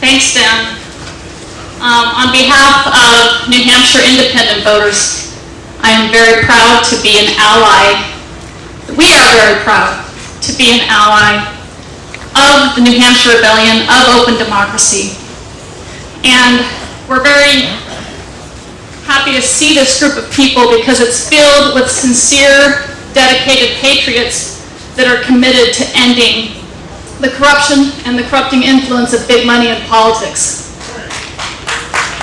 Thanks, Dan. On behalf of New Hampshire independent voters, I am very proud to be an ally. We are very proud to be an ally of the New Hampshire Rebellion, of open democracy. And we're very happy to see this group of people because it's filled with sincere, dedicated patriots that are committed to ending the corruption and the corrupting influence of big money in politics.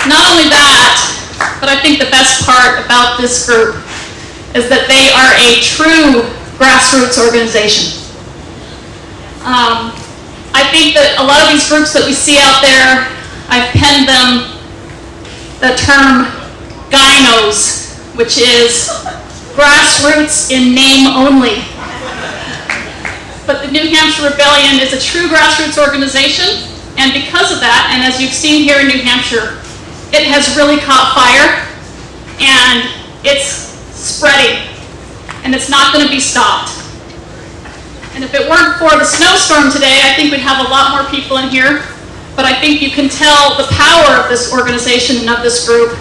Not only that, but I think the best part about this group is that they are a true grassroots organization. I think that a lot of these groups that we see out there, I've penned them the term GINOs, which is grassroots in name only. But the New Hampshire Rebellion is a true grassroots organization, and because of that, and as you've seen here in New Hampshire, it has really caught fire, and it's spreading, and it's not going to be stopped. And if it weren't for the snowstorm today, I think we'd have a lot more people in here, but I think you can tell the power of this organization and of this group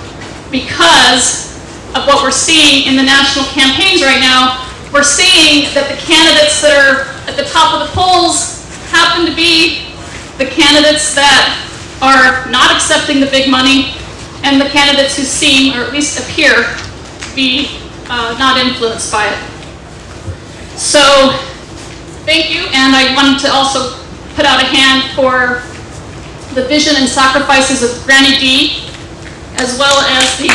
because of what we're seeing in the national campaigns right now. We're seeing that the candidates that are at the top of the polls happen to be the candidates that are not accepting the big money and the candidates who seem, or at least appear, to be not influenced by it. So, thank you, and I wanted to also put out a hand for the vision and sacrifices of Granny D, as well as the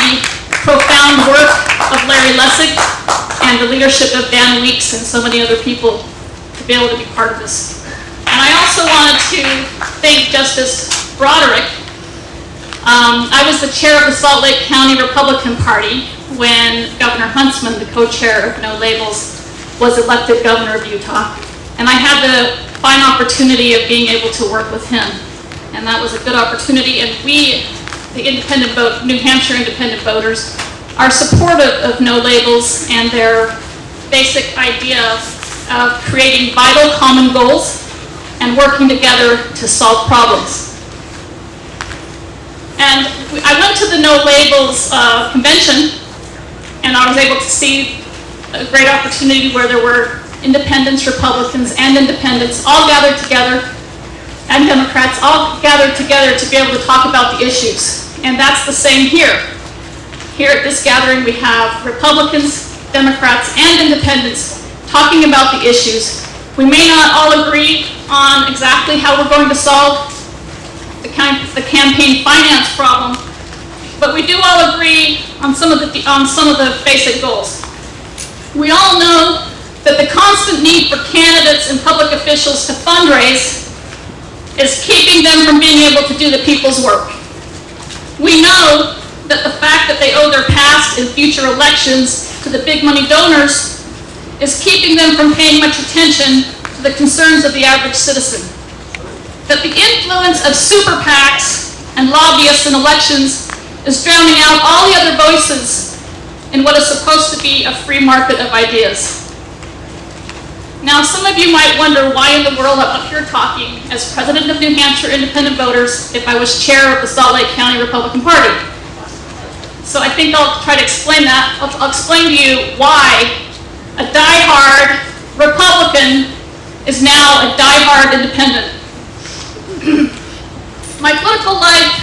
profound work of Larry Lessig and the leadership of Dan Weeks and so many other people to be able to be part of this. And I also wanted to thank Justice Broderick. I was the chair of the Salt Lake County Republican Party when Governor Huntsman, the co-chair of No Labels, was elected governor of Utah. And I had the fine opportunity of being able to work with him. And that was a good opportunity. And we, the New Hampshire independent voters, are supportive of No Labels and their basic idea of creating vital common goals and working together to solve problems. And I went to the No Labels convention, and I was able to see a great opportunity where there were independents, Republicans, and independents all gathered together, and Democrats all gathered together to be able to talk about the issues. And that's the same here. Here at this gathering, we have Republicans, Democrats, and independents talking about the issues. We may not all agree on exactly how we're going to solve the campaign finance problem, but we do all agree on some of the basic goals. We all know that the constant need for candidates and public officials to fundraise is keeping them from being able to do the people's work. We know that the fact that they owe their past and future elections to the big money donors is keeping them from paying much attention to the concerns of the average citizen. That the influence of super PACs and lobbyists in elections is drowning out all the other voices in what is supposed to be a free market of ideas. Now, some of you might wonder why in the world I'm up here talking as president of New Hampshire Independent Voters if I was chair of the Salt Lake County Republican Party. So I think I'll try to explain that. I'll explain to you why a die-hard Republican is now a die-hard independent. My political life,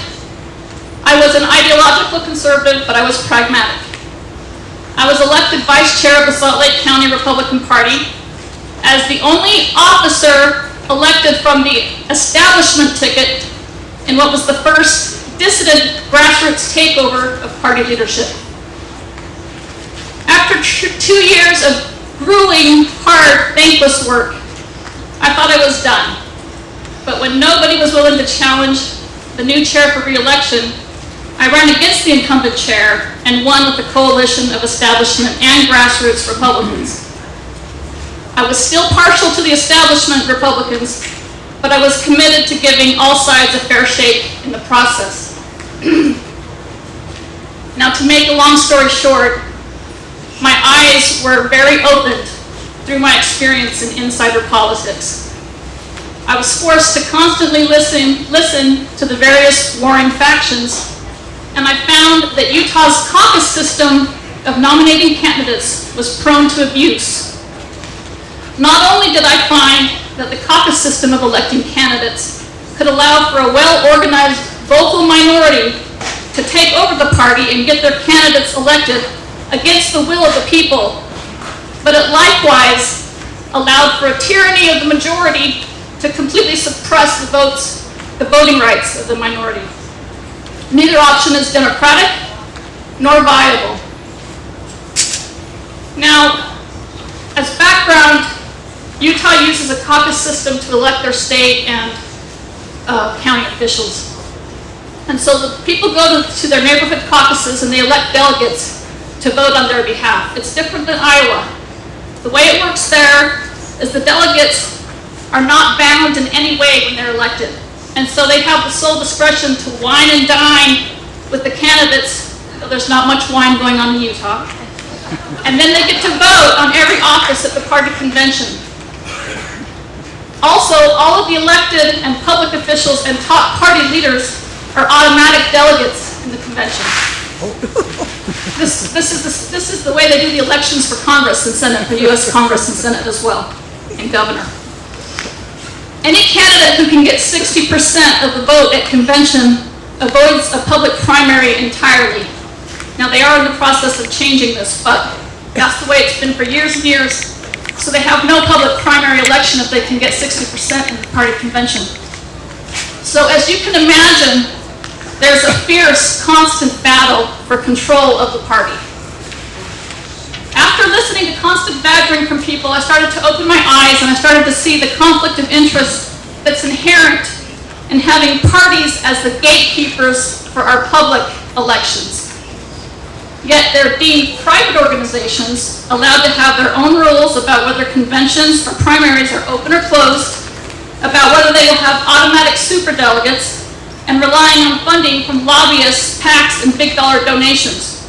I was an ideological conservative, but I was pragmatic. I was elected vice chair of the Salt Lake County Republican Party as the only officer elected from the establishment ticket in what was the first dissident grassroots takeover of party leadership. After 2 years of grueling, hard, thankless work, I thought I was done. But when nobody was willing to challenge the new chair for re-election, I ran against the incumbent chair and won with a coalition of establishment and grassroots Republicans. I was still partial to the establishment Republicans, but I was committed to giving all sides a fair shake in the process. Now, to make a long story short, my eyes were very opened through my experience in insider politics. I was forced to constantly listen to the various warring factions, and I found that Utah's caucus system of nominating candidates was prone to abuse. Not only did I find that the caucus system of electing candidates could allow for a well-organized vocal minority to take over the party and get their candidates elected against the will of the people, but it likewise allowed for a tyranny of the majority to completely suppress the voting rights of the minority. Neither option is democratic nor viable. Now, as background, Utah uses a caucus system to elect their state and county officials. And so the people go to their neighborhood caucuses and they elect delegates to vote on their behalf. It's different than Iowa. The way it works there is the delegates are not bound in any way when they're elected. And so they have the sole discretion to wine and dine with the candidates, though there's not much wine going on in Utah. And then they get to vote on every office at the party convention. Also, all of the elected and public officials and top party leaders are automatic delegates in the convention. This is the way they do the elections for Congress and Senate, for U.S. Congress and Senate as well, and governor. Any candidate who can get 60% of the vote at convention avoids a public primary entirely. Now, they are in the process of changing this, but that's the way it's been for years and years. So they have no public primary election if they can get 60% in the party convention. So as you can imagine, there's a fierce, constant battle for control of the party. After listening to constant badgering from people, I started to open my eyes and I started to see the conflict of interest that's inherent in having parties as the gatekeepers for our public elections. Yet they're deemed private organizations, allowed to have their own rules about whether conventions or primaries are open or closed, about whether they will have automatic superdelegates, and relying on funding from lobbyists, PACs, and big dollar donations.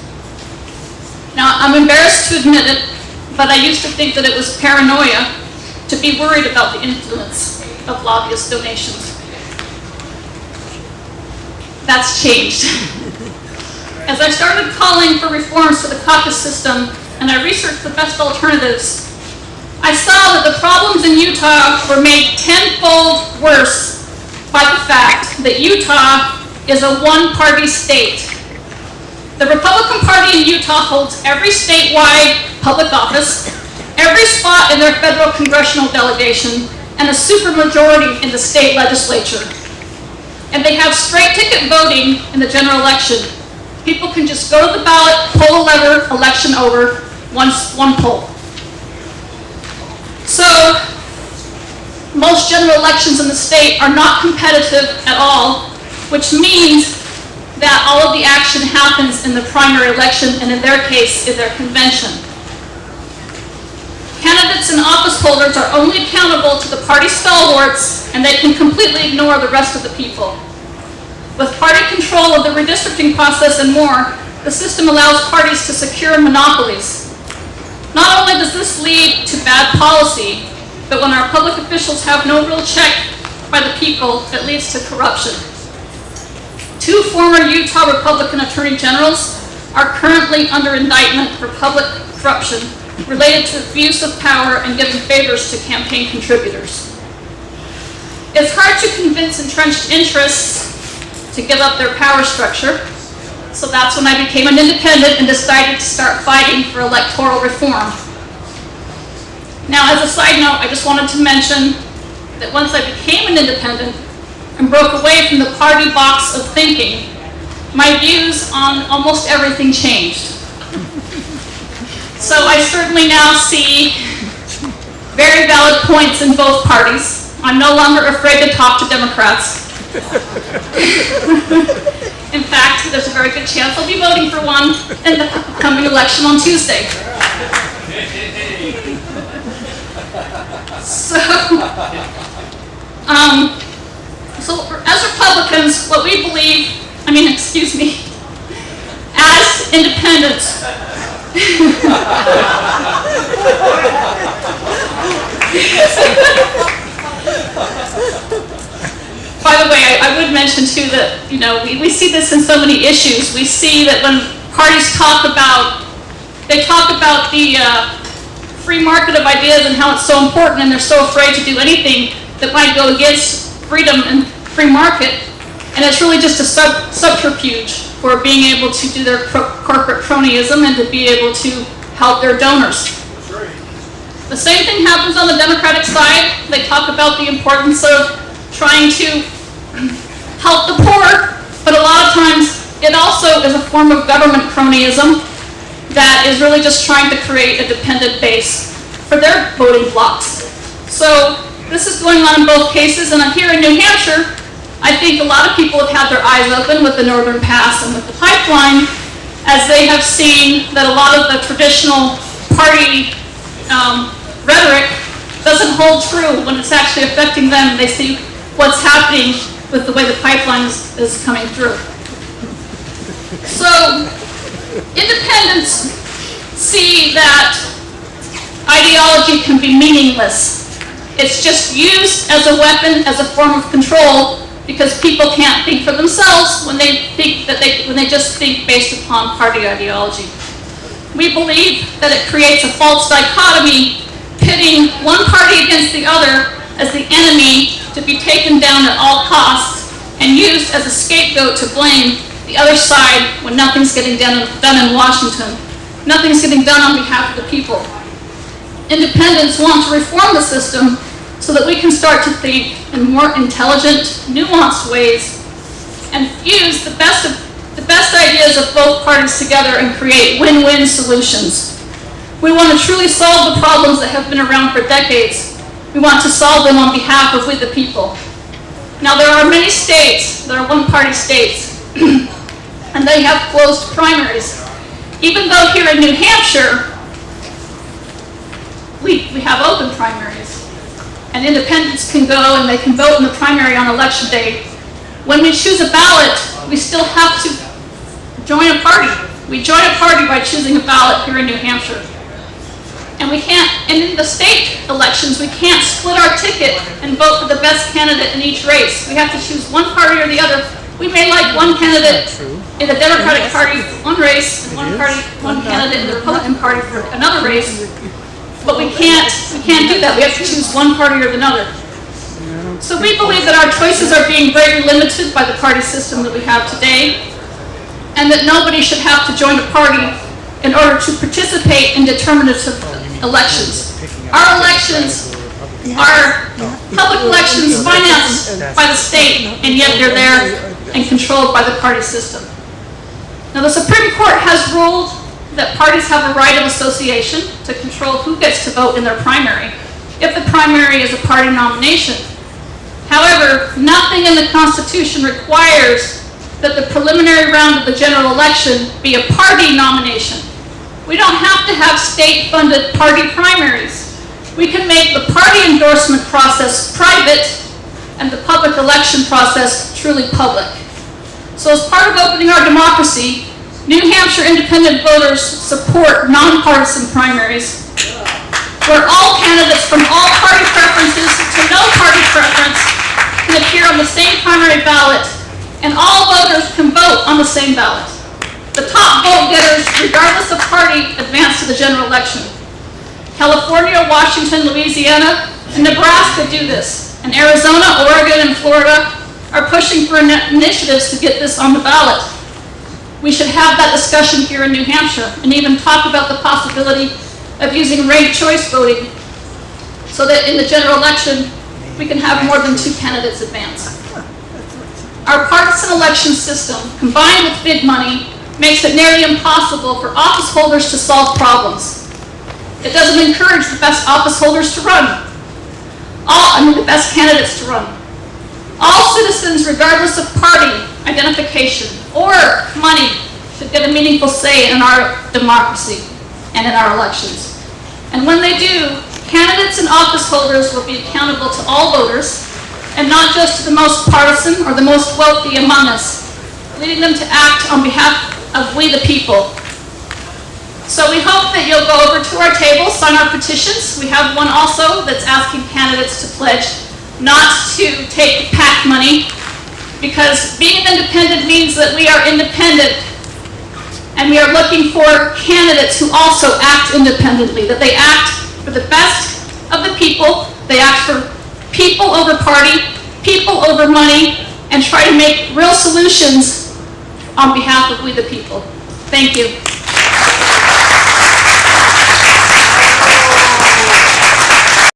Now, I'm embarrassed to admit it, but I used to think that it was paranoia to be worried about the influence of lobbyist donations. That's changed. As I started calling for reforms to the caucus system and I researched the best alternatives, I saw that the problems in Utah were made tenfold worse by the fact that Utah is a one-party state. The Republican Party in Utah holds every statewide public office, every spot in their federal congressional delegation, and a supermajority in the state legislature. And they have straight ticket voting in the general election. People can just go to the ballot, pull a lever, election over, one poll. So, most general elections in the state are not competitive at all, which means that all of the action happens in the primary election, and in their case, in their convention. Candidates and office holders are only accountable to the party stalwarts, and they can completely ignore the rest of the people. With party control of the redistricting process and more, the system allows parties to secure monopolies. Not only does this lead to bad policy, but when our public officials have no real check by the people, it leads to corruption. 2 former Utah Republican attorney generals are currently under indictment for public corruption related to abuse of power and giving favors to campaign contributors. It's hard to convince entrenched interests to give up their power structure, so that's when I became an independent and decided to start fighting for electoral reform. Now, as a side note, I just wanted to mention that once I became an independent and broke away from the party box of thinking, my views on almost everything changed. So I certainly now see very valid points in both parties. I'm no longer afraid to talk to Democrats. In fact, there's a very good chance I'll be voting for one in the coming election on Tuesday. So as Republicans, what we believe, as independents, mention too that, you know, we see this in so many issues. We see that when parties talk about, they talk about the free market of ideas and how it's so important, and they're so afraid to do anything that might go against freedom and free market, and it's really just a subterfuge for being able to do their corporate cronyism and to be able to help their donors. The same thing happens on the Democratic side. They talk about the importance of trying to help the poor, but a lot of times it also is a form of government cronyism that is really just trying to create a dependent base for their voting blocks. So this is going on in both cases, and here in New Hampshire, I think a lot of people have had their eyes open with the Northern Pass and with the pipeline, as they have seen that a lot of the traditional party rhetoric doesn't hold true when it's actually affecting them. They see what's happening with the way the pipeline is coming through. So independents see that ideology can be meaningless. It's just used as a weapon, as a form of control, because people can't think for themselves when they think that when they just think based upon party ideology. We believe that it creates a false dichotomy, pitting one party against the other as the enemy to be taken down at all costs and used as a scapegoat to blame the other side when nothing's getting done in Washington. Nothing's getting done on behalf of the people. Independents want to reform the system so that we can start to think in more intelligent, nuanced ways and fuse the best ideas of both parties together and create win-win solutions. We want to truly solve the problems that have been around for decades. We want to solve them on behalf of we the people. Now there are many states, there are one-party states, and they have closed primaries. Even though here in New Hampshire, we have open primaries, and independents can go and they can vote in the primary on election day. When we choose a ballot, we still have to join a party. We join a party by choosing a ballot here in New Hampshire. And we can't, and in the state elections, we can't split our ticket and vote for the best candidate in each race. We have to choose one party or the other. We may like one candidate in the Democratic Party for one race, and one candidate in the Republican Party for another race, but we can't do that. We have to choose one party or another. So we believe that our choices are being very limited by the party system that we have today, and that nobody should have to join a party in order to participate in determinative elections. Our elections are public elections financed by the state, and yet they're there and controlled by the party system. Now the Supreme Court has ruled that parties have a right of association to control who gets to vote in their primary, if the primary is a party nomination. However, nothing in the Constitution requires that the preliminary round of the general election be a party nomination. We don't have to have state-funded party primaries. We can make the party endorsement process private and the public election process truly public. So as part of opening our democracy, New Hampshire independent voters support nonpartisan primaries, where all candidates from all party preferences to no party preference can appear on the same primary ballot, and all voters can vote on the same ballot. The top vote getters, regardless of party, advance to the general election. California, Washington, Louisiana, and Nebraska do this, and Arizona, Oregon, and Florida are pushing for initiatives to get this on the ballot. We should have that discussion here in New Hampshire and even talk about the possibility of using ranked choice voting so that in the general election we can have more than two candidates advance. Our partisan election system, combined with big money, makes it nearly impossible for office holders to solve problems. It doesn't encourage the best office holders to run. The best candidates to run. All citizens, regardless of party identification or money, should get a meaningful say in our democracy and in our elections. And when they do, candidates and office holders will be accountable to all voters, and not just to the most partisan or the most wealthy among us, leading them to act on behalf of we the people. So we hope that you'll go over to our table, sign our petitions. We have one also that's asking candidates to pledge not to take PAC money because being an independent means that we are independent, and we are looking for candidates who also act independently, that they act for the best of the people, they act for people over party, people over money, and try to make real solutions on behalf of we the people. Thank you.